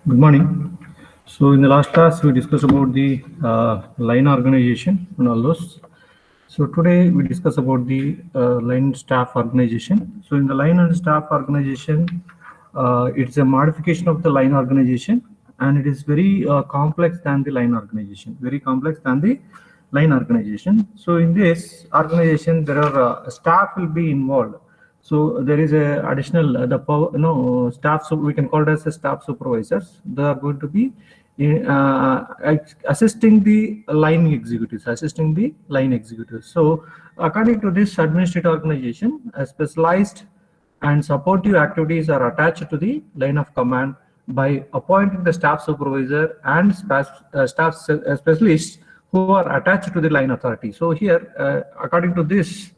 Good morning. So in the last class, we discussed about the line organization and all those. So today we discuss about the line staff organization. So in the line and staff organization, it's a modification of the line organization, and it is very complex than the line organization. Very complex than the line organization. So in this organization, there are staff will be involved. So there is a additional the power, staff. So we can call it as a staff supervisors. They are going to be assisting the line executives, assisting the line executives. So according to this administrative organization, a specialized and supportive activities are attached to the line of command by appointing the staff supervisor and staff specialists who are attached to the line authority. So here, according to this,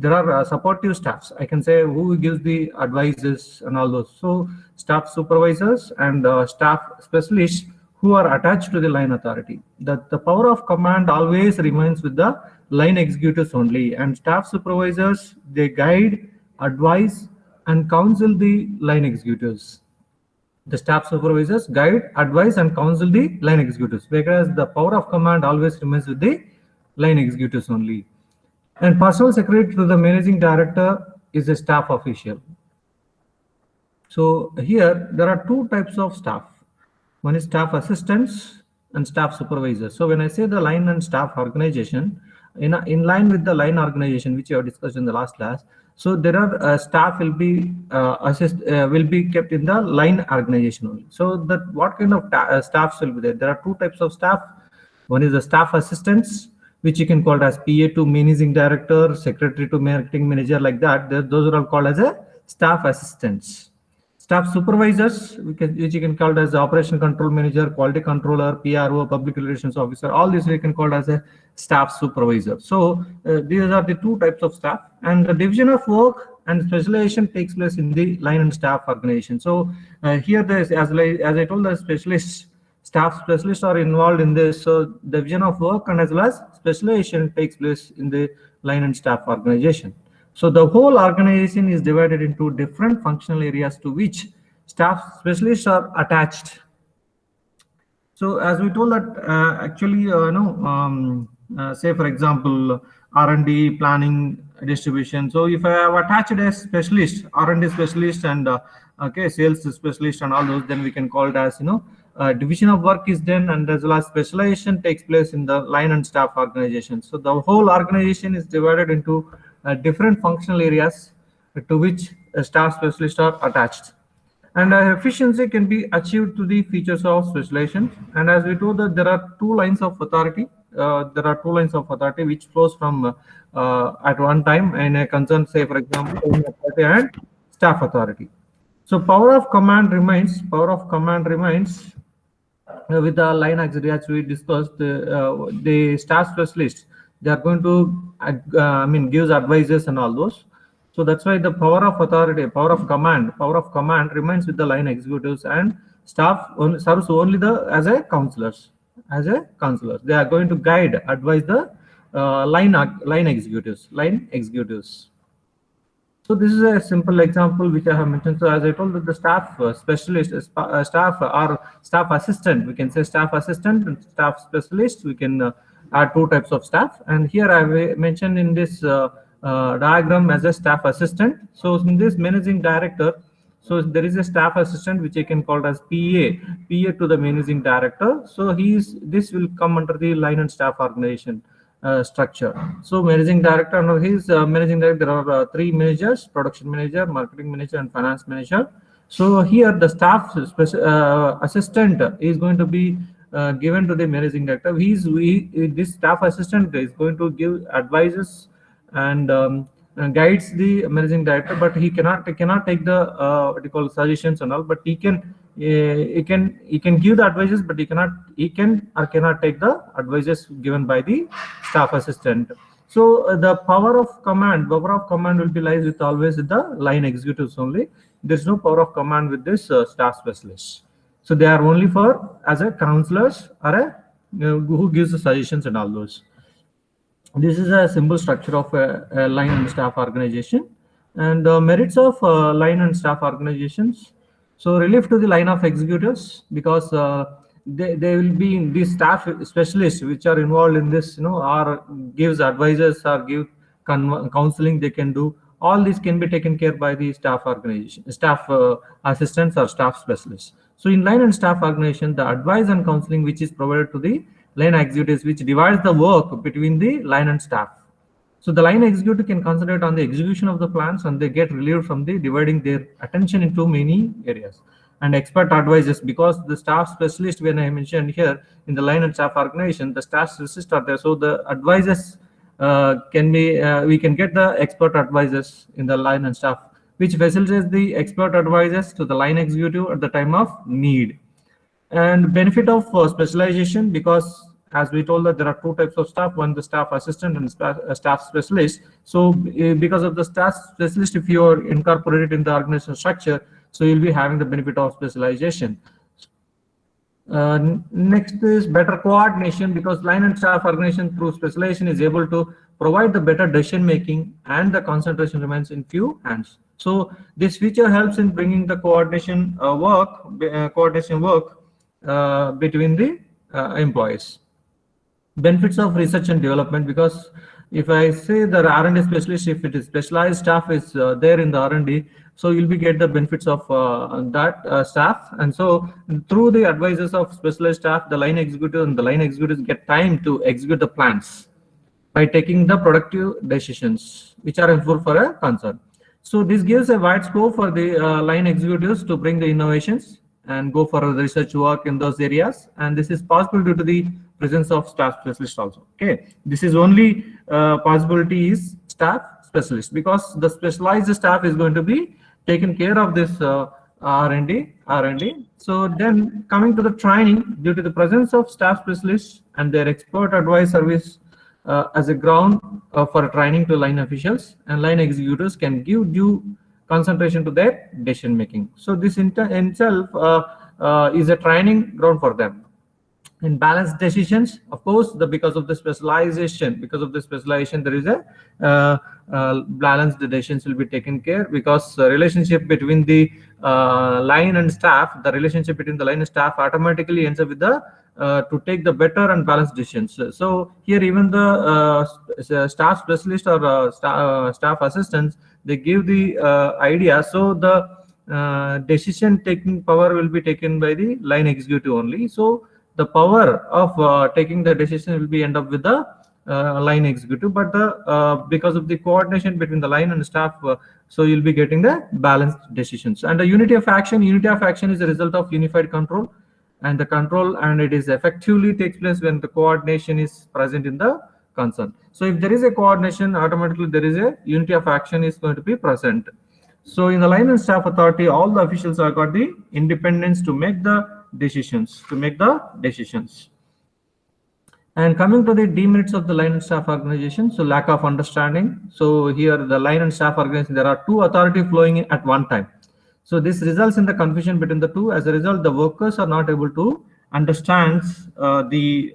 there are supportive staffs. I can say who gives the advices and all those. So staff supervisors and staff specialists who are attached to the line authority. That the power of command always remains with the line executives only, and staff supervisors, they guide, advise, and counsel the line executives. The staff supervisors guide, advise, and counsel the line executives, because the power of command always remains with the line executives only. And personal secretary to the managing director is a staff official. So here there are two types of staff. One is staff assistants and staff supervisors. So when I say the line and staff organization, in line with the line organization, which I have discussed in the last class, so there are staff will be will be kept in the line organization only. So that what kind of staffs will be there? There are two types of staff. One is the staff assistants, which you can call as PA to managing director, secretary to marketing manager, like that. Those are all called as a staff assistants. Staff supervisors, which you can call as operation control manager, quality controller, PRO, public relations officer. All these we can call as a staff supervisor. So these are the two types of staff, and the division of work and specialization takes place in the line and staff organization. So here, as I told, the staff specialists are involved in this. So division of work and as well as specialization takes place in the line and staff organization. So the whole organization is divided into different functional areas to which staff specialists are attached. So as we told that actually, say for example, R&D, planning, distribution. So if I have attached a specialist, R&D specialist, and sales specialist and all those, then we can call it as division of work is done, and as well as specialization takes place in the line and staff organization. So the whole organization is divided into different functional areas to which staff specialists are attached. And efficiency can be achieved to the features of specialization. And as we told that there are two lines of authority. Which flows from at one time in a concern, say for example, authority and staff authority. So power of command remains with the line executives we discussed. The staff specialists, they are going to gives advices and all those. So that's why the power of authority, power of command remains with the line executives, and staff serves only as a counselors. They are going to guide, advise the line executives. So this is a simple example which I have mentioned. So as I told, that the staff specialist, staff or staff assistant, we can say staff assistant and staff specialist. We can add two types of staff. And here I mentioned in this diagram as a staff assistant. So in this managing director, so there is a staff assistant which I can call as PA to the managing director. So this will come under the line and staff organization structure. So managing director, under his managing director, there are three managers: production manager, marketing manager, and finance manager. So here the staff assistant is going to be given to the managing director. This staff assistant is going to give advices and guides the managing director, but he cannot take the what you call suggestions and all, but he can give the advices, but he cannot take the advices given by the staff assistant. So the power of command will be lies with always with the line executives only. There's no power of command with this staff specialists. So they are only for as a counselors or who gives the suggestions and all those. This is a simple structure of a line and staff organization. And the merits of line and staff organizations. So relief to the line of executives, because they will be these staff specialists which are involved in this, or gives advices or give counseling they can do. All this can be taken care by the staff organization, staff assistants or staff specialists. So in line and staff organization, the advice and counseling which is provided to the line executives, which divides the work between the line and staff. So the line executive can concentrate on the execution of the plans, and they get relieved from the dividing their attention into many areas. And expert advisors, because the staff specialist, when I mentioned here in the line and staff organization, the staff specialists are there. So the advisors can be, we can get the expert advisors in the line and staff, which facilitates the expert advisors to the line executive at the time of need. And benefit of specialization, because as we told that there are two types of staff, one the staff assistant and staff specialist. So because of the staff specialist, if you are incorporated in the organizational structure, so you'll be having the benefit of specialization. Next is better coordination, because line and staff organization through specialization is able to provide the better decision making, and the concentration remains in few hands. So this feature helps in bringing the coordination work between the employees. Benefits of research and development, because if I say the R&D specialist, if it is specialized staff is there in the R&D, so you'll be get the benefits of that staff. And so through the advisors of specialized staff, the line executive and the line executives get time to execute the plans by taking the productive decisions which are helpful for a concern. So this gives a wide scope for the line executives to bring the innovations and go for the research work in those areas. And this is possible due to the presence of staff specialists also. Okay, this is only possibility is staff specialist, because the specialized staff is going to be taken care of this R&D. So then coming to the training, due to the presence of staff specialists and their expert advice service as a ground for training to line officials, and line executives can give due concentration to their decision making. So this in itself is a training ground for them. In balanced decisions, of course, because of the specialization, there is a balanced decisions will be taken care, because relationship between the line and staff, the relationship between the line and staff automatically ends up with the to take the better and balanced decisions. So here even the staff specialist or staff assistants, they give the idea. So the decision taking power will be taken by the line executive only. So the power of taking the decision will be end up with the line executive, but the because of the coordination between the line and staff, so you'll be getting the balanced decisions. And the unity of action is a result of unified control, and the control and it is effectively takes place when the coordination is present in the concern. So if there is a coordination, automatically there is a unity of action is going to be present. So in the line and staff authority, all the officials have got the independence to make the decisions. And coming to the demerits of the line and staff organization, so lack of understanding. So here the line and staff organization, there are two authority flowing in at one time. So this results in the confusion between the two. As a result, the workers are not able to understand the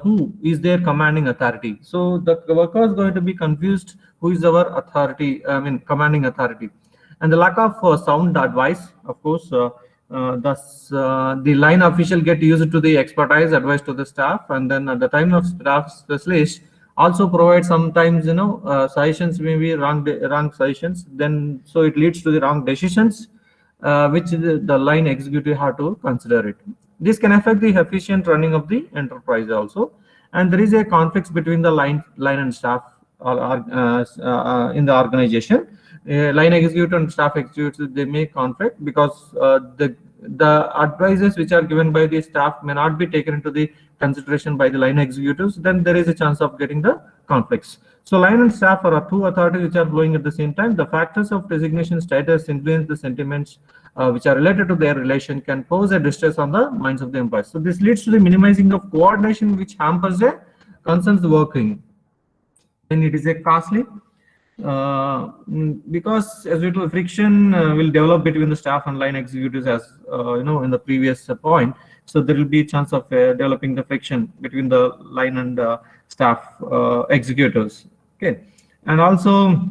who is their commanding authority. So the worker is going to be confused who is our authority, commanding authority. And the lack of sound advice, of course, thus the line official get used to the expertise advice to the staff, and then at the time of staff specialist also provide sometimes suggestions may be wrong suggestions, then so it leads to the wrong decisions, which the line executive have to consider it. This can affect the efficient running of the enterprise also, and there is a conflict between the line and staff in the organization. Line executive and staff executives, they may conflict because the advices which are given by the staff may not be taken into the consideration by the line executives. Then there is a chance of getting the conflicts. So line and staff are two authorities which are flowing at the same time. The factors of designation status influence the sentiments which are related to their relation, can pose a distress on the minds of the employees. So this leads to the minimizing of coordination, which hampers the concerns working. Then it is a costly because as we told, friction will develop between the staff and line executives, as in the previous point. So there will be a chance of developing the friction between the line and staff executives. Okay, and also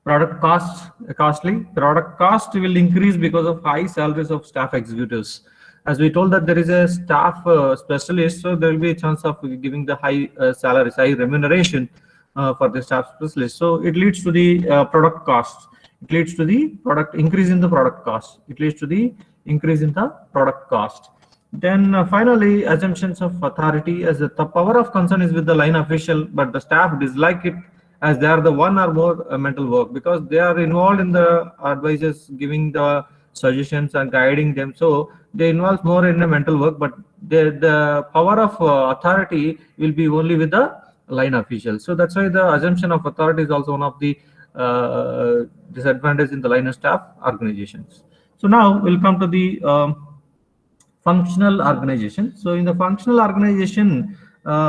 Product cost costly. Product cost will increase because of high salaries of staff executives. As we told that there is a staff specialist, so there will be a chance of giving the high salaries, high remuneration for the staff specialist. So it leads to the product cost. It leads to the product increase in the product cost. It leads to the increase in the product cost. Then finally, assumptions of authority, as the power of concern is with the line official, but the staff dislike it as they are the one or more mental work, because they are involved in the advices, giving the suggestions and guiding them. So they involve more in the mental work, but the power of authority will be only with the line official. So that's why the assumption of authority is also one of the disadvantages in the line and staff organizations. So now we'll come to the functional organization. So in the functional organization,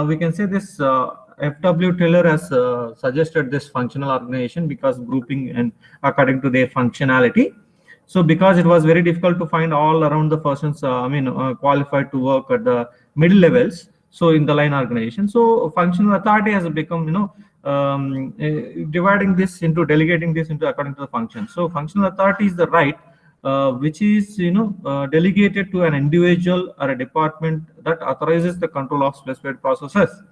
we can say this F.W. Taylor has suggested this functional organization because grouping and according to their functionality. So because it was very difficult to find all around the persons, qualified to work at the middle levels. So in the line organization, so functional authority has become, dividing this into, delegating this into according to the function. So functional authority is the right which is delegated to an individual or a department that authorizes the control of specified processes.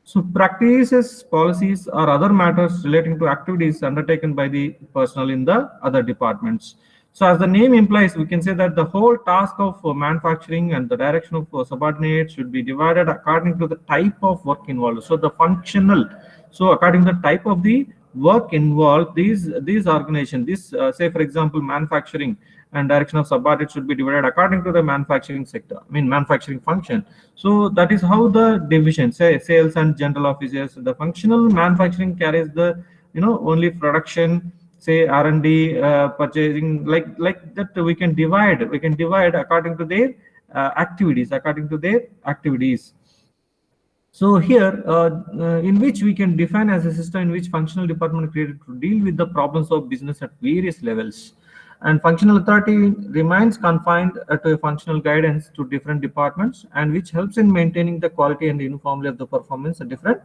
So practices, policies, or other matters relating to activities undertaken by the personnel in the other departments. So as the name implies, we can say that the whole task of manufacturing and the direction of subordinates should be divided according to the type of work involved. So the functional, so according to the type of the work involved, these organizations, say for example, manufacturing and direction of subordinates should be divided according to the manufacturing sector, manufacturing function. So that is how the division, say sales and general officers, the functional manufacturing carries the only production, say R&D, purchasing, like that we can divide according to their activities. So here, in which we can define as a system in which functional department created to deal with the problems of business at various levels. And functional authority remains confined to a functional guidance to different departments, and which helps in maintaining the quality and uniformity of the performance at different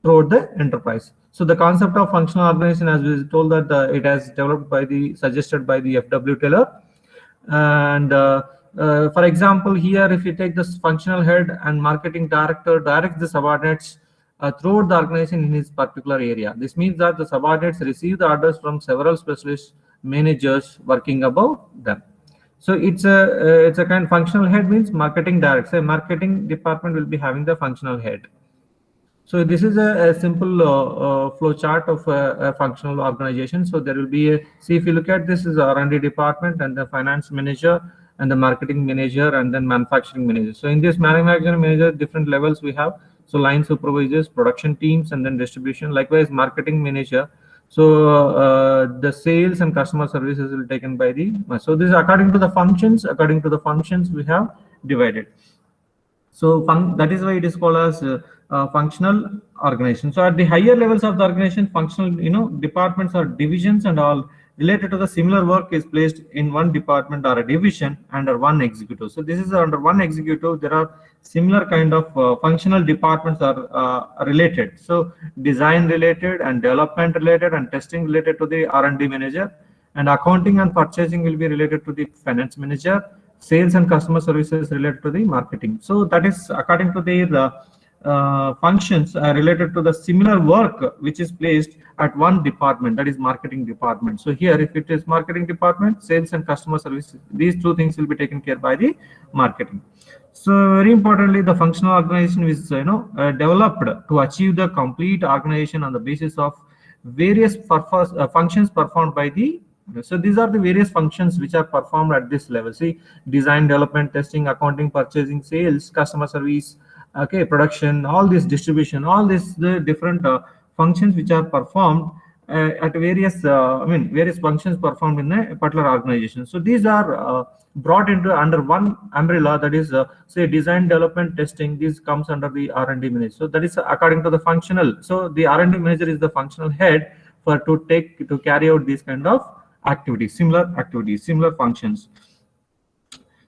throughout the enterprise. So the concept of functional organization, as we told, that it has developed suggested by the F.W. Taylor. And for example, here, if you take this functional head and marketing director directs the subordinates throughout the organization in his particular area. This means that the subordinates receive the orders from several specialist managers working above them. So it's a kind of functional head means marketing director. Marketing department will be having the functional head. So this is a simple flow chart of a functional organization. So there will be see, if you look at this, is R&D department and the finance manager and the marketing manager and then manufacturing manager. So in this manufacturing manager, different levels we have. So line supervisors, production teams, and then distribution. Likewise, marketing manager. So the sales and customer services will be taken by the. So this is according to the functions. According to the functions we have divided. So that is why it is called as functional organization. So at the higher levels of the organization, functional departments or divisions and all related to the similar work is placed in one department or a division under one executive. So this is under one executive. There are similar kind of functional departments are related. So design related and development related and testing related to the R&D manager, and accounting and purchasing will be related to the finance manager. Sales and customer services related to the marketing. So that is according to their functions related to the similar work which is placed at one department, that is marketing department. So here, if it is marketing department, sales and customer services, these two things will be taken care by the marketing. So very importantly, the functional organization is developed to achieve the complete organization on the basis of various functions performed by the. So these are the various functions which are performed at this level. See, design, development, testing, accounting, purchasing, sales, customer service, production, all this distribution, all this the different functions which are performed at various various functions performed in a particular organization. So these are brought into under one umbrella, that is say design, development, testing. This comes under the R&D manager. So that is according to the functional. So the R&D manager is the functional head for to carry out these kind of activities, similar functions.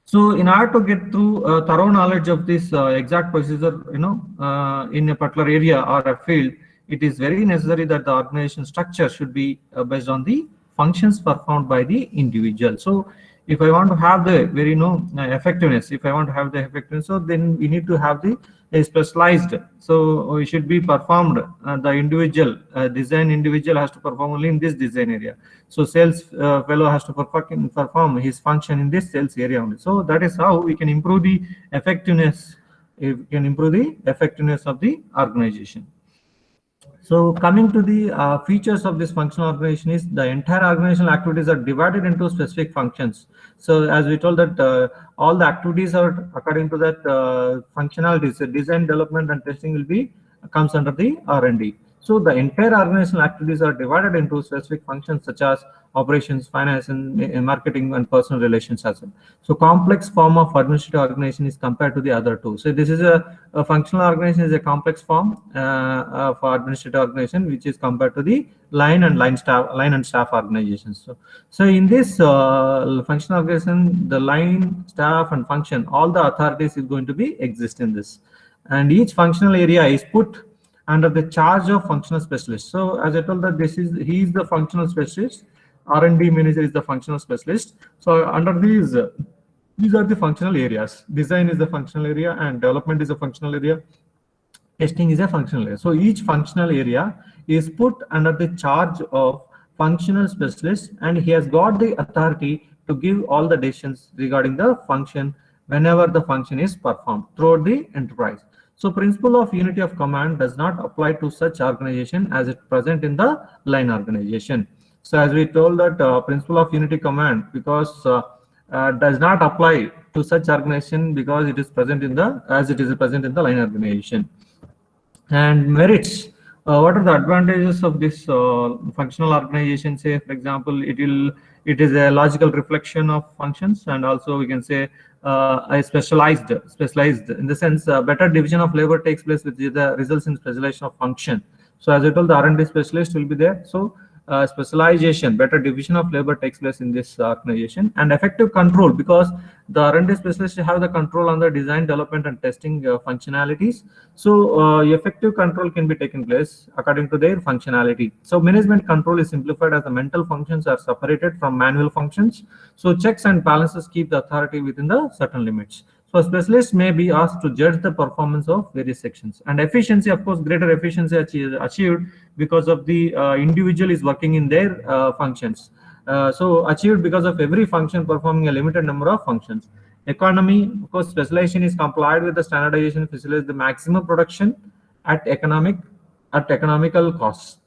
So in order to get through thorough knowledge of this exact procedure, in a particular area or a field, it is very necessary that the organization structure should be based on the functions performed by the individual. So if I want to have the very effectiveness, if I want to have the effectiveness, so then we need to have the specialized. So it should be performed. The individual design individual has to perform only in this design area. So sales fellow has to perform his function in this sales area only. So that is how we can improve the effectiveness. We can improve the effectiveness of the organization. So coming to the features of this functional organization is the entire organizational activities are divided into specific functions. So as we told that all the activities are according to that functionalities, so design, development, and testing will be comes under the R&D. So the entire organizational activities are divided into specific functions such as operations, finance, and marketing and personal relations as well. So complex form of administrative organization is compared to the other two. So this is a functional organization is a complex form for administrative organization, which is compared to the line and staff organizations. So in this functional organization, the line, staff, and function, all the authorities is going to be exist in this, and each functional area is put under the charge of functional specialist. So as I told that he is the functional specialist, R&D manager is the functional specialist. So under these are the functional areas. Design is the functional area, and development is a functional area. Testing is a functional area. So each functional area is put under the charge of functional specialist, and he has got the authority to give all the decisions regarding the function whenever the function is performed throughout the enterprise. So principle of unity of command does not apply to such organization as it present in the line organization. So as we told that principle of unity command, because does not apply to such organization because it is present in the present in the line organization. And merits. What are the advantages of this functional organization? Say, for example, it is a logical reflection of functions, and also we can say a specialized in the sense better division of labor takes place, which is the results in specialization of function. So as I told, the R&D specialist will be there. So specialization, better division of labor takes place in this organization, and effective control, because the R&D specialists have the control on the design, development, and testing functionalities. So effective control can be taken place according to their functionality. So management control is simplified as the mental functions are separated from manual functions. So checks and balances keep the authority within the certain limits. So specialists may be asked to judge the performance of various sections. And efficiency, of course, greater efficiency achieved because of the individual is working in their functions. So achieved because of every function performing a limited number of functions. Economy, of course, specialization is complied with the standardization, facilitates the maximum production at economical costs.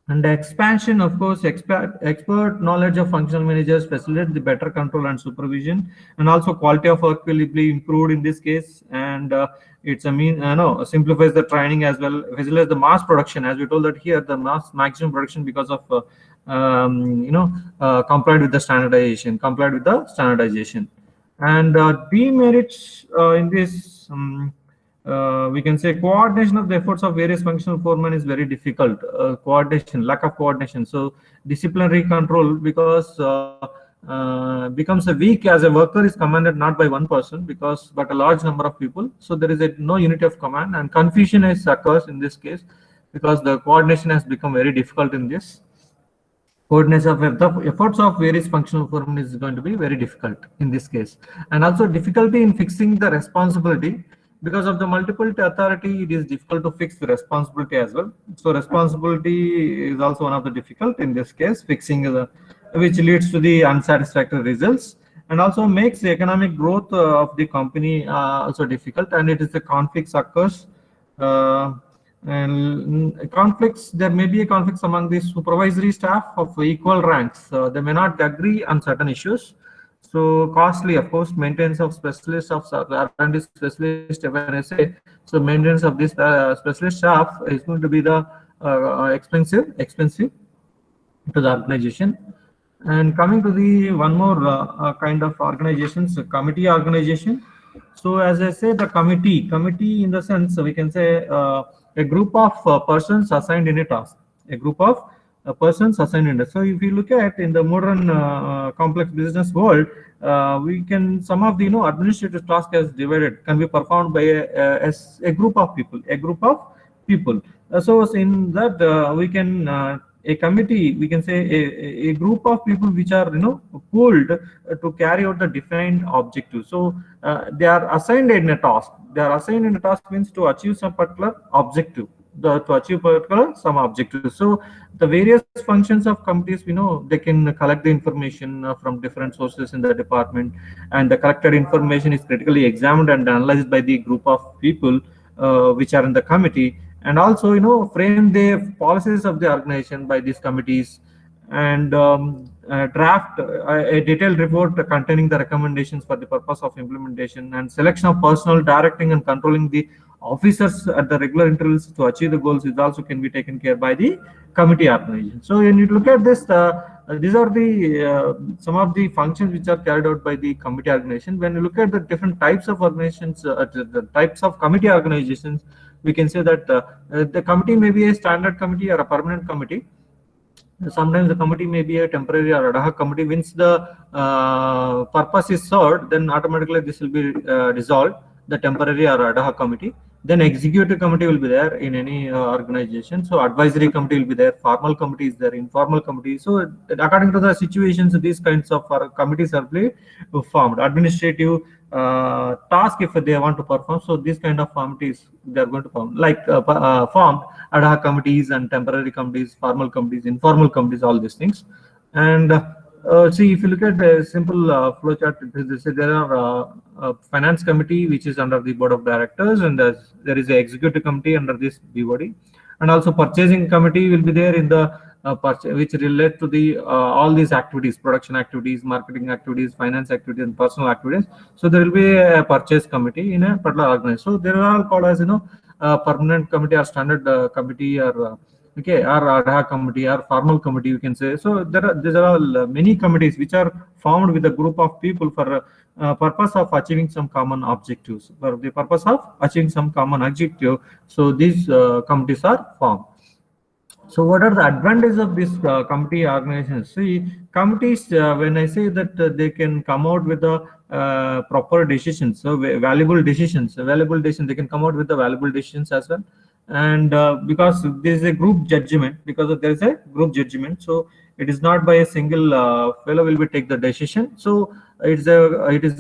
And the expansion, of course, expert knowledge of functional managers facilitates the better control and supervision, and also quality of work will be improved in this case. And it's simplifies the training as well, facilitates the mass production, as we told that here the maximum production because of complied with the standardization, And demerits in this. We can say coordination of the efforts of various functional foremen is very difficult. Lack of coordination. So disciplinary control, because becomes a weak as a worker is commanded not by one person but a large number of people. So there is no unity of command, and confusion occurs in this case because the coordination has become very difficult in this. Coordination of the efforts of various functional foremen is going to be very difficult in this case, and also difficulty in fixing the responsibility. Because of the multiple authority, it is difficult to fix the responsibility as well. So responsibility is also one of the difficult in this case, fixing which leads to the unsatisfactory results, and also makes the economic growth of the company also difficult. And it is the conflicts occurs. And conflicts, there may be a conflicts among the supervisory staff of equal ranks. They may not agree on certain issues. So costly, of course, maintenance of specialists of R&D specialist, when I say, so maintenance of this specialist staff is going to be the expensive to the organization. And coming to the one more kind of organizations, committee organization. So as I say, the committee in the sense, we can say a group of persons assigned in a task, persons assigned in it. So if you look at in the modern complex business world, we can some of the administrative tasks as divided can be performed by a group of people. people. So in that we can a committee, we can say a group of people which are pooled to carry out the defined objective. So they are assigned in a task. They are assigned in a task means to achieve some particular objective. To achieve particular some objectives. So the various functions of committees, they can collect the information from different sources in the department, and the collected information is critically examined and analyzed by the group of people which are in the committee, and also frame the policies of the organization by these committees, and draft a detailed report containing the recommendations for the purpose of implementation, and selection of personnel, directing and controlling the officers at the regular intervals to achieve the goals is also can be taken care by the committee organization. So when you look at this, these are the some of the functions which are carried out by the committee organization. When you look at the different types of organizations, the types of committee organizations, we can say that the committee may be a standard committee or a permanent committee. Sometimes the committee may be a temporary or ad hoc committee. Once the purpose is served, then automatically this will be dissolved, the temporary or ad hoc committee. Then executive committee will be there in any organization. So advisory committee will be there, formal committee is there, informal committee. So according to the situations, these kinds of committees are formed. Administrative task if they want to perform. So these kind of committees they are going to form, like formed ad hoc committees and temporary committees, formal committees, informal committees, all these things. And see, if you look at the simple flow chart, there are finance committee which is under the board of directors, and there is a executive committee under this BOD, and also purchasing committee will be there in the which relate to the all these activities, production activities, marketing activities, finance activities, and personal activities. So there will be a purchase committee in a particular organization. So they are all called as permanent committee or standard committee, or okay, or ad hoc committee or formal committee, you can say. So these are all many committees which are formed with a group of people for purpose of achieving some common objectives. For the purpose of achieving some common objective, so these committees are formed. So what are the advantages of this committee organizations? See, committees, when I say that they can come out with the proper decisions, so valuable decisions, they can come out with the valuable decisions as well. And because there is a group judgment, there is a group judgment, so it is not by a single fellow will be take the decision. So it is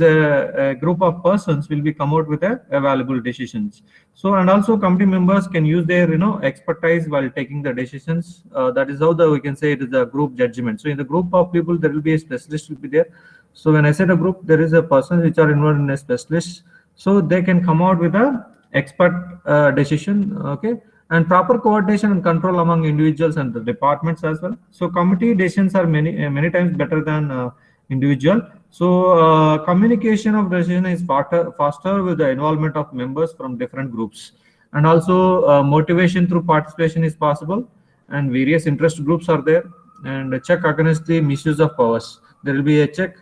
a group of persons will be come out with a valuable decisions. So, and also committee members can use their expertise while taking the decisions. That is how we can say it is a group judgment. So in the group of people there will be a specialist will be there. So when I said a group, there is a person which are involved in a specialist, so they can come out with a expert decision, okay, and proper coordination and control among individuals and the departments as well. So committee decisions are many times better than individual. So communication of decision is faster with the involvement of members from different groups, and also motivation through participation is possible, and various interest groups are there, and a check against the misuse of powers. There will be a check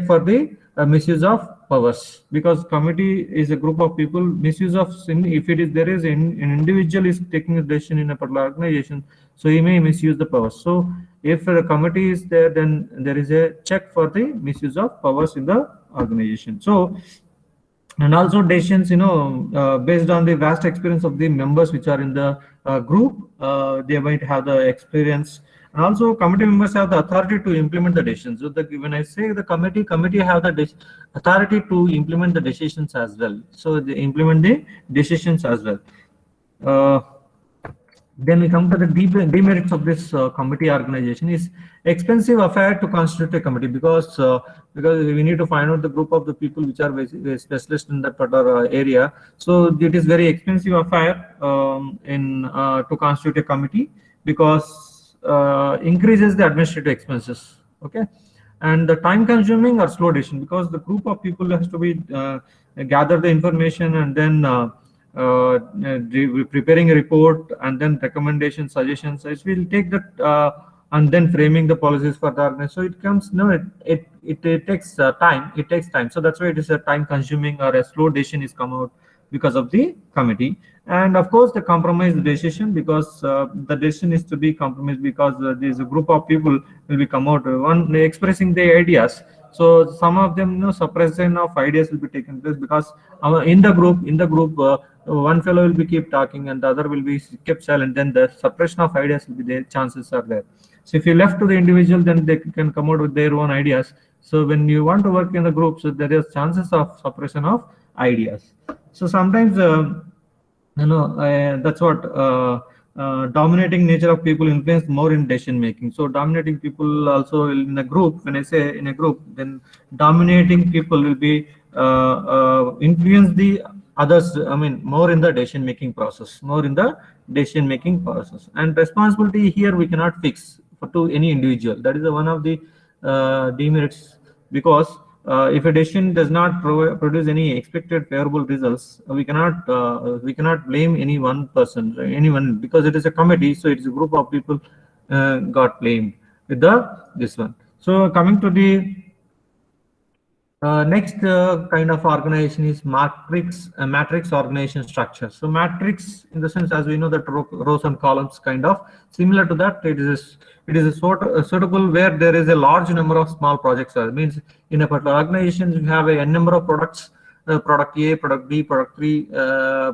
for the misuse of powers, because committee is a group of people. Misuse of if it is there is an individual is taking a decision in a particular organization, so he may misuse the powers. So if the committee is there, then there is a check for the misuse of powers in the organization. So, and also decisions, based on the vast experience of the members which are in the group, they might have the experience. And also committee members have the authority to implement the decisions. So when I say the committee have the authority to implement the decisions as well. So they implement the decisions as well. Then we come to the demerits of this committee organization. Is expensive affair to constitute a committee, because we need to find out the group of the people which are specialists in that particular area. So it is very expensive affair to constitute a committee, because increases the administrative expenses, okay, and the time consuming or slow decision, because the group of people has to be gather the information, and then preparing a report, and then recommendations, suggestions. It will take that and then framing the policies for the organization. So it comes it takes time. It takes time. So that's why it is a time consuming or a slow decision is come out because of the committee. And of course the compromised decision, because the decision is to be compromised, because there is a group of people will be come out one expressing their ideas. So some of them, suppression of ideas will be taken place, because in the group, one fellow will be keep talking and the other will be kept silent. Then the suppression of ideas will be there. Chances are there. So if you left to the individual, then they can come out with their own ideas. So when you want to work in the group, so there is chances of suppression of ideas. So sometimes, that's what dominating nature of people influence more in decision making. So dominating people also in a group, when I say in a group, then dominating people will be influence the others, I mean, more in the decision making process, and responsibility here we cannot fix to any individual. That is one of the demerits, because if a decision does not produce any expected favorable results, we cannot blame any one person, anyone, because it is a committee. So it's a group of people got blamed with this one. So coming to the next kind of organization is matrix organization structure. So matrix, in the sense, as we know, that rows and columns kind of similar to that. It is a suitable where there is a large number of small projects. It means in a particular organization you have a n number of products, product A, product B, product 3,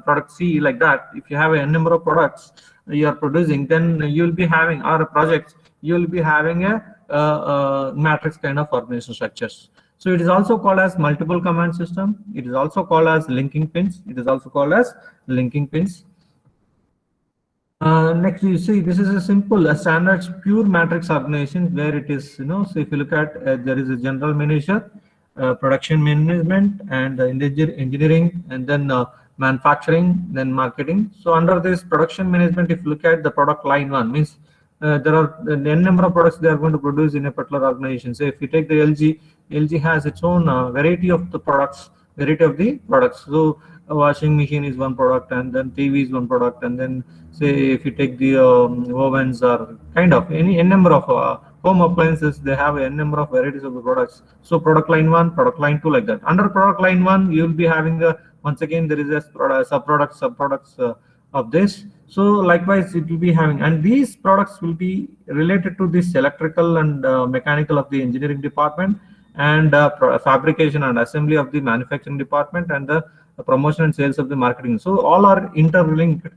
product C, like that. If you have a n number of products you are producing, then you will be having, or projects, you will be having a matrix kind of organization structures. So it is also called as multiple command system. It is also called as linking pins. Next, you see, this is a standard pure matrix organization where it is, so if you look at, there is a general manager, production management, and engineering, and then manufacturing, then marketing. So under this production management, if you look at the product line one, means there are n number of products they are going to produce in a particular organization. So if you take the LG has its own variety of the products. So a washing machine is one product, and then TV is one product, and then say if you take the ovens, or kind of any n number of home appliances, they have a n number of varieties of the products. So product line 1, product line 2, like that. Under product line 1, you will be having once again there is a subproducts of this. So likewise it will be having, and these products will be related to this electrical and mechanical of the engineering department, and fabrication and assembly of the manufacturing department, and the promotion and sales of the marketing. So all are interlinked.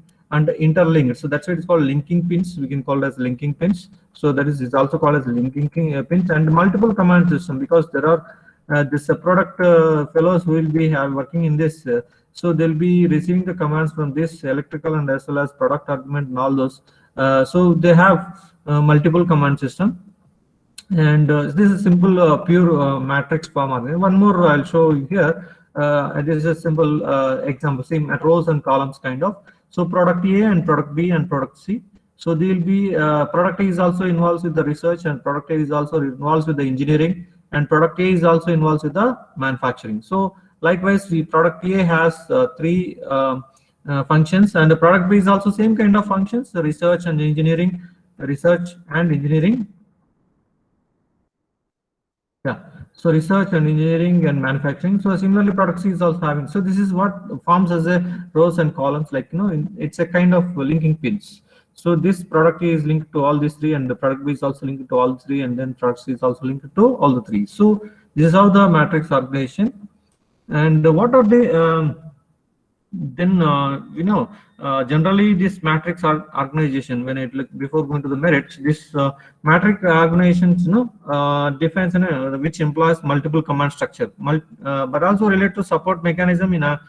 So that's why it's called linking pins. We can call it as linking pins. So that is, it's also called as linking pins. And multiple command system, because there are this product fellows who will be working in this. So they'll be receiving the commands from this electrical and as well as product argument and all those. So they have multiple command system. And this is simple pure matrix form. One more I'll show you here. This is a simple example, same at rows and columns kind of. So product A and product B and product C. So they will be product A is also involved with the research, and product A is also involved with the engineering, and product A is also involved with the manufacturing. So likewise, the product A has three functions, and the product B is also same kind of functions: the research and engineering. Yeah. So research and engineering and manufacturing. So similarly, product C is also having. So this is what forms as a rows and columns, like it's a kind of linking pins. So this product A is linked to all these three, and the product B is also linked to all three, and then product C is also linked to all the three. So this is how the matrix organization. And what are the then generally this matrix organization, when it look before going to the merits, this matrix organizations defines which employs multiple command structure, but also relate to support mechanism in a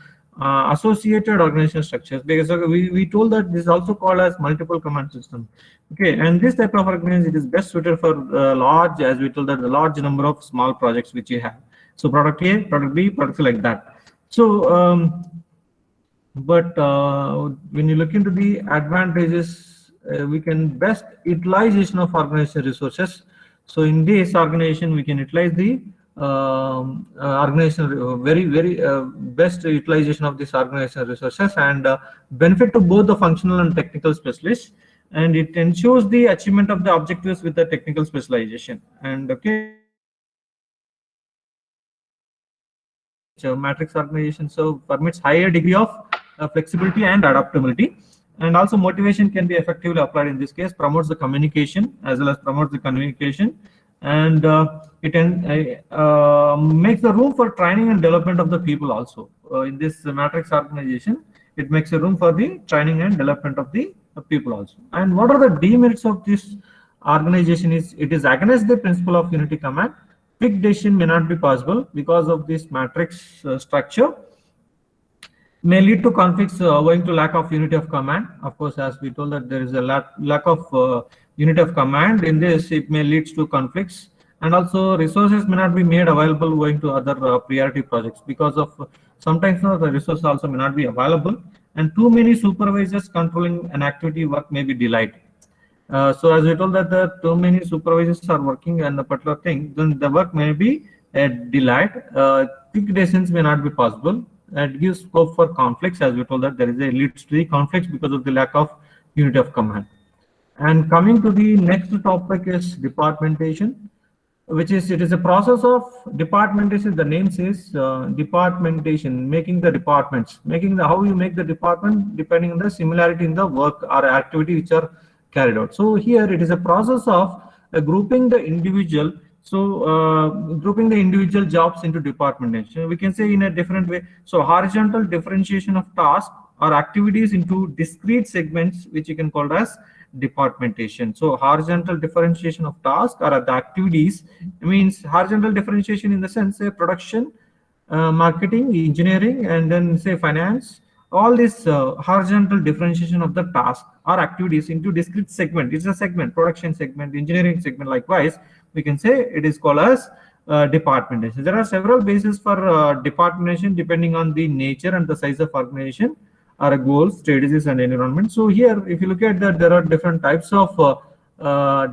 associated organization structures, because we told that this is also called as multiple command system. Okay, and this type of organization, it is best suited for large, as we told, that the large number of small projects which you have. So product A, product B, product C, like that. So but when you look into the advantages, we can best utilization of organization resources. So in this organization, we can utilize the organization very best utilization of this organization resources, and benefit to both the functional and technical specialists, and it ensures the achievement of the objectives with the technical specialization. And okay, matrix organization so permits higher degree of flexibility and adaptability, and also motivation can be effectively applied in this case, promotes the communication as well as promotes the communication, and makes the room for training and development of the people also. In this matrix organization, it makes a room for the training and development of the people also. And what are the demerits of this organization? Is it is against the principle of unity command. Quick decision may not be possible because of this matrix structure, may lead to conflicts owing to lack of unity of command. Of course, as we told that there is a lack of unity of command in this, it may lead to conflicts, and also resources may not be made available owing to other priority projects, because of sometimes the resources also may not be available, and too many supervisors controlling an activity work may be delayed. So as we told that the too many supervisors are working on a particular thing, then the work may be delayed. Quick decisions may not be possible. It gives scope for conflicts, as we told that there is a leads to the conflicts because of the lack of unity of command. And coming to the next topic is departmentation, which is, it is a process of departmentation. The name says departmentation, making the departments, making the, how you make the department depending on the similarity in the work or activity which are carried out. So here it is a process of grouping the individual. So grouping the individual jobs into departmentation, we can say in a different way. So horizontal differentiation of tasks or activities into discrete segments, which you can call as departmentation. So horizontal differentiation of tasks or the activities means horizontal differentiation in the sense, say production, marketing, engineering, and then say finance. All this horizontal differentiation of the task or activities into discrete segment. It's a segment, production segment, engineering segment. Likewise, we can say it is called as departmentation. There are several bases for departmentation depending on the nature and the size of organization, or goals, strategies, and environment. So here, if you look at that, there are different types of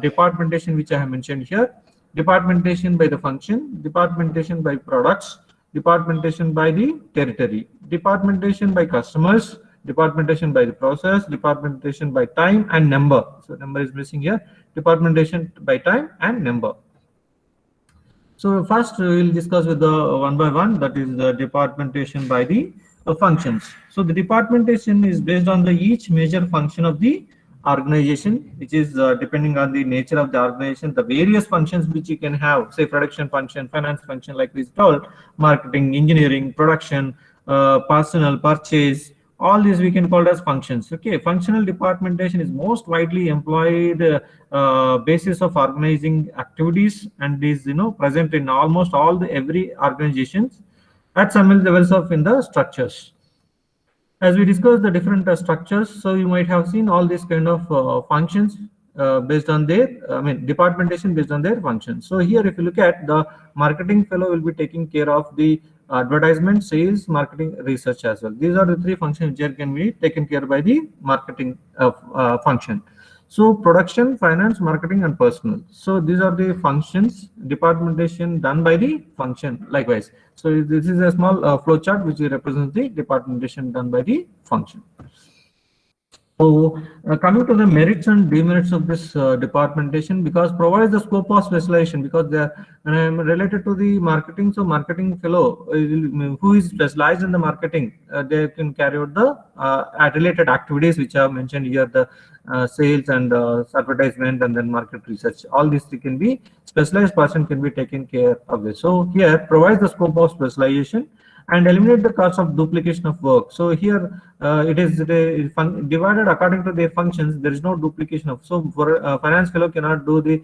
departmentation which I have mentioned here. Departmentation by the function, departmentation by products, departmentation by the territory, departmentation by customers, departmentation by the process, departmentation by time and number. So number is missing here. Departmentation by time and number. So first we will discuss with the one by one, that is the departmentation by the functions. So the departmentation is based on the each major function of the organization, which is depending on the nature of the organization, the various functions which you can have, say production function, finance function, like we told, marketing, engineering, production, personnel, purchase, all these we can call as functions. Okay, functional departmentation is most widely employed basis of organizing activities, and is present in almost all the every organizations at some levels of in the structures. As we discuss the different structures, so you might have seen all these kind of functions based on their, departmentation based on their functions. So here, if you look at the marketing fellow, will be taking care of the advertisement, sales, marketing, research as well. These are the three functions which can be taken care by the marketing function. So production, finance, marketing, and personnel. So these are the functions, departmentation done by the function. Likewise, so this is a small flow chart which represents the departmentation done by the function. So coming to the merits and demerits of this departmentation, because provides the scope of specialization, because they are related to the marketing. So marketing fellow who is specialized in the marketing, they can carry out the related activities which are mentioned here, the sales and advertisement, and then market research. All these can be specialized person can be taken care of this. So here provides the scope of specialization and eliminate the cost of duplication of work. So here it is divided according to their functions. There is no duplication of. So for finance fellow cannot do the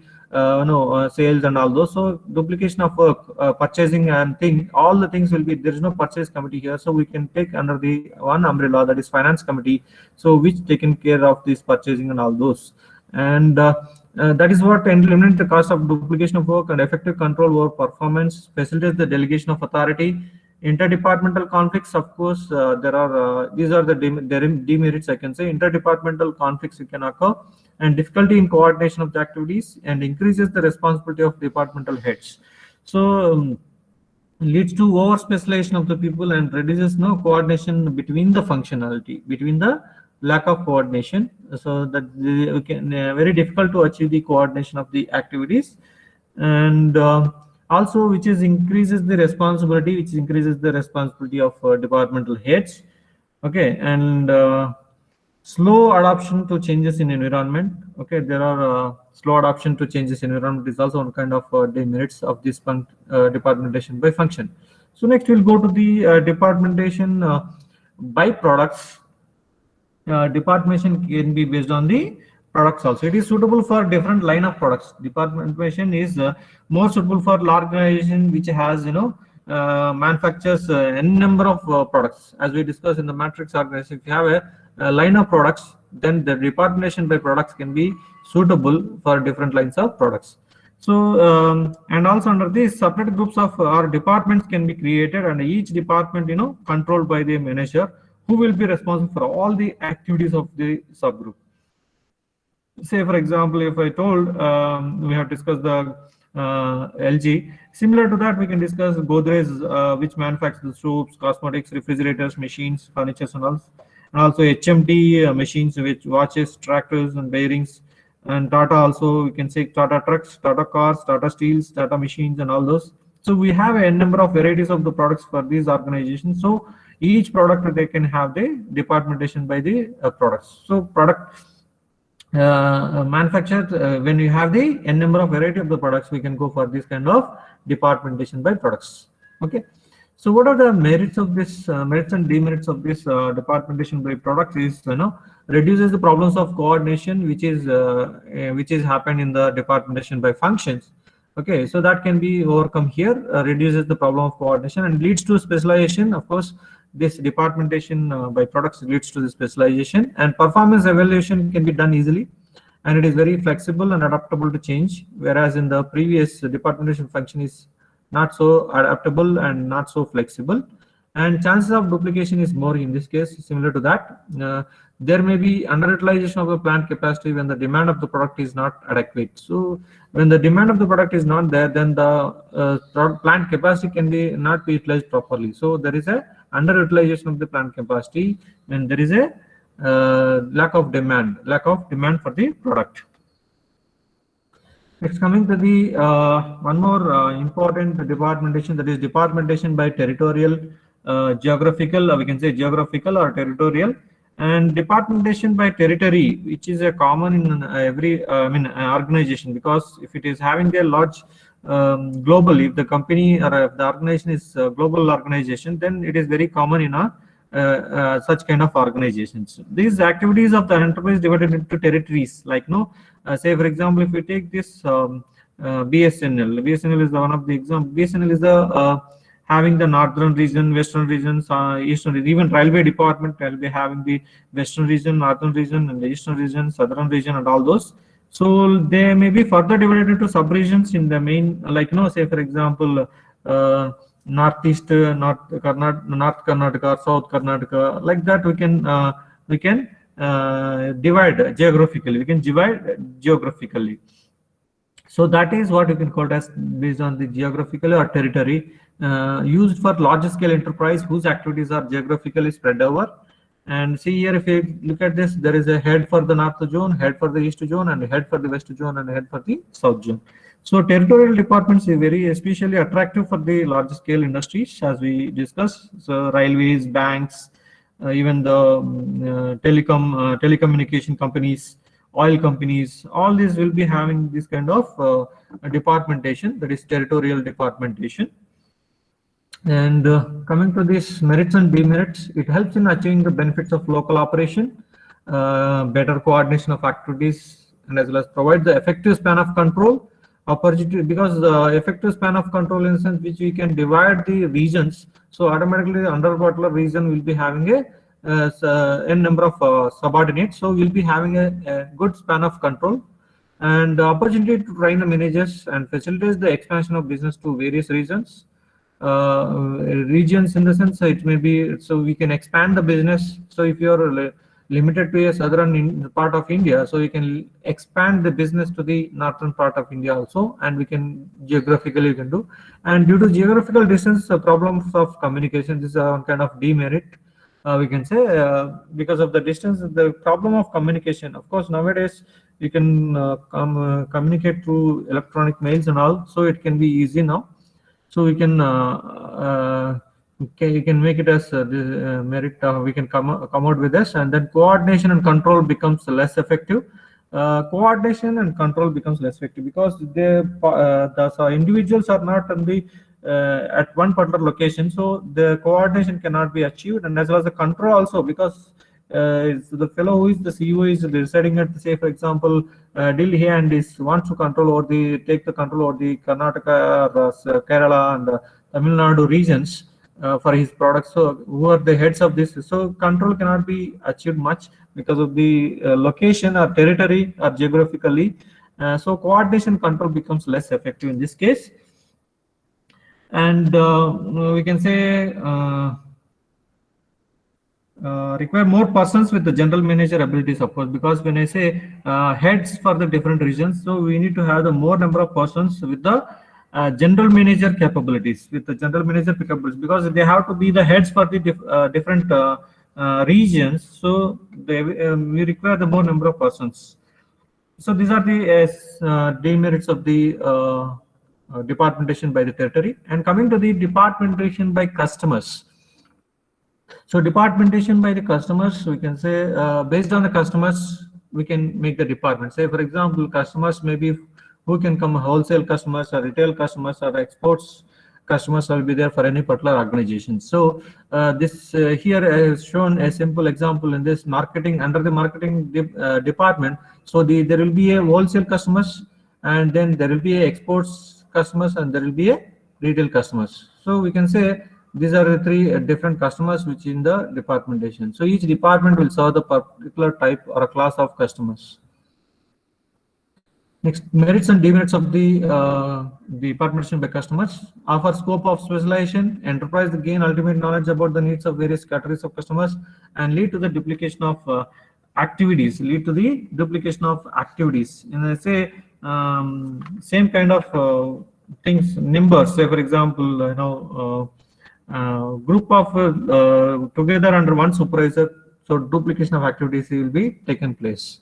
sales and all those. So duplication of work, purchasing and thing, all the things will be, there is no purchase committee here. So we can take under the one umbrella, that is finance committee. So which taken care of this purchasing and all those. And that is what eliminate the cost of duplication of work and effective control over performance, facilitates the delegation of authority. Interdepartmental conflicts, of course, there are these are the demerits, I can say. Interdepartmental conflicts can occur, and difficulty in coordination of the activities, and increases the responsibility of departmental heads. So leads to over specialization of the people and reduces no coordination between the functionality, between the lack of coordination. So that we can very difficult to achieve the coordination of the activities, and also which is increases the responsibility, which increases the responsibility of departmental heads. Okay, and Slow adoption to changes in environment. Okay, there are slow adoption to changes in environment is also one kind of demerits of this departmentation by function. So next we'll go to the departmentation by products. Departmentation can be based on the products also. It is suitable for different line of products. Departmentation is more suitable for large organization which has manufactures n number of products. As we discussed in the matrix organization, if you have a line of products, then the departmentation by products can be suitable for different lines of products. So and also under these separate groups of or departments can be created, and each department controlled by the manager, who will be responsible for all the activities of the subgroup. Say for example, if I told we have discussed the LG, similar to that we can discuss Godrej, which manufactures soaps, cosmetics, refrigerators, machines, furniture and all, and also HMT machines, which watches, tractors and bearings, and Tata also, we can say Tata trucks, Tata cars, Tata steels, Tata machines and all those. So we have a number of varieties of the products for these organizations. So each product they can have the departmentation by the products. So product manufactured, when you have the n number of variety of the products, we can go for this kind of departmentation by products. Okay, so what are the merits of this merits and demerits of this departmentation by products is reduces the problems of coordination which is happened in the departmentation by functions. Okay, so that can be overcome here, reduces the problem of coordination and leads to specialization. Of course, this departmentation by products leads to the specialization, and performance evaluation can be done easily, and it is very flexible and adaptable to change, whereas in the previous departmentation function is not so adaptable and not so flexible, and chances of duplication is more in this case. Similar to that, there may be underutilization of the plant capacity when the demand of the product is not adequate. So when the demand of the product is not there, then the plant capacity can be not be utilized properly. So there is a underutilization of the plant capacity when there is a lack of demand for the product. Next, coming to the one more important departmentation, that is departmentation by territorial, geographical, we can say geographical or territorial, and departmentation by territory, which is a common in every organization, because if it is having a large global, if the company or if the organization is a global organization, then it is very common in a such kind of organizations. These activities of the enterprise divided into territories, like say for example, if we take this BSNL is the one of the example. BSNL is the having the northern region, western regions, eastern region. Even railway department will be having the western region, northern region, and the eastern region, southern region, and all those. So they may be further divided into sub-regions in the main, like say for example, northeast, north Karnataka, south Karnataka, like that we can divide geographically. We can divide geographically. So that is what you can call as based on the geographical or territory, used for larger scale enterprise whose activities are geographically spread over. And see here, if you look at this, there is a head for the north zone, head for the east zone, and a head for the west zone, and a head for the south zone. So territorial departments is very especially attractive for the large scale industries, as we discussed. So railways, banks, even the telecommunication companies, oil companies, all these will be having this kind of departmentation, that is territorial departmentation. And coming to this merits and demerits, it helps in achieving the benefits of local operation, better coordination of activities, and as well as provide the effective span of control opportunity, because the effective span of control in the sense which we can divide the regions. So automatically the underwater region will be having a number of subordinates. So we'll be having a good span of control, and the opportunity to train the managers and facilitate the expansion of business to various regions. Regions in the sense, it may be, so we can expand the business. So if you're limited to a southern part of India, so you can expand the business to the northern part of India also, and we can geographically do. And due to geographical distance, problems of communication, this is a kind of demerit, we can say, because of the distance, the problem of communication. Of course, nowadays you can communicate through electronic mails and all, so it can be easy now. So we can Okay, you can make it as the merit. We can come out with this, and then coordination and control becomes less effective. Coordination and control becomes less effective because the individuals are not on the at one particular location, so the coordination cannot be achieved, and as well as the control also, because the fellow who is the CEO is residing at, say for example, Delhi, and is wants to control or take the control over the Karnataka, Kerala, and Tamil Nadu regions for his products. So who are the heads of this? So control cannot be achieved much because of the location or territory or geographically. So coordination control becomes less effective in this case. And we can say require more persons with the general manager abilities, of course, because when I say heads for the different regions, so we need to have the more number of persons with the general manager capabilities, because they have to be the heads for the different regions. So we require the more number of persons. So these are the demerits of the departmentation by the territory. And coming to the departmentation by customers. So departmentation by the customers, we can say based on the customers, we can make the department. Say for example, customers maybe who can come wholesale customers or retail customers or exports customers will be there for any particular organization. So this here I have shown a simple example in this marketing, under the marketing department. So there will be a wholesale customers, and then there will be a exports customers, and there will be a retail customers. So we can say these are the three different customers which in the departmentation. So each department will serve the particular type or a class of customers. Next, merits and demerits of the departmentation by customers. Offer scope of specialization, enterprise gain ultimate knowledge about the needs of various categories of customers, and lead to the duplication of activities. And I say same kind of things, numbers. Say for example, group of together under one supervisor, so duplication of activities will be taken place.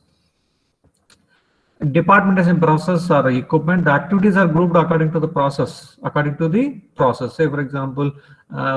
Departmentation process or equipment, the activities are grouped according to the process. Say for example,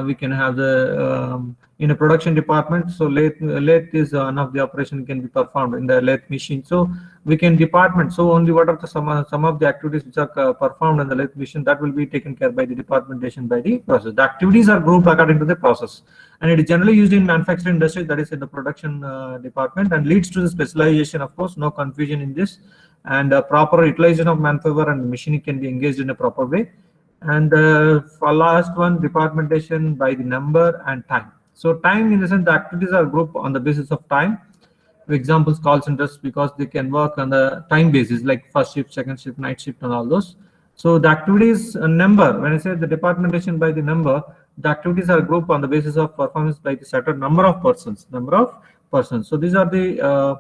we can have the in a production department, so lathe is one of the operation can be performed in the lathe machine. So we can department, so only what are the some of the activities which are performed in the lathe machine, that will be taken care by the departmentation by the process. The activities are grouped according to the process, and it is generally used in manufacturing industry, that is in the production department, and leads to the specialization, of course, no confusion in this, and proper utilization of manpower and machining can be engaged in a proper way. And for last one, departmentation by the number and time. So time, in the sense, the activities are grouped on the basis of time. For examples, call centers, because they can work on the time basis, like first shift, second shift, night shift, and all those. So the activities number, when I say the departmentation by the number, the activities are grouped on the basis of performance by the certain number of persons. So these are the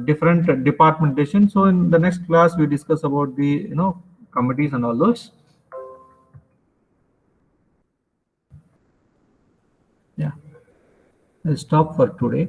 different departmentation. So in the next class, we discuss about the committees and all those. Yeah, I'll stop for today.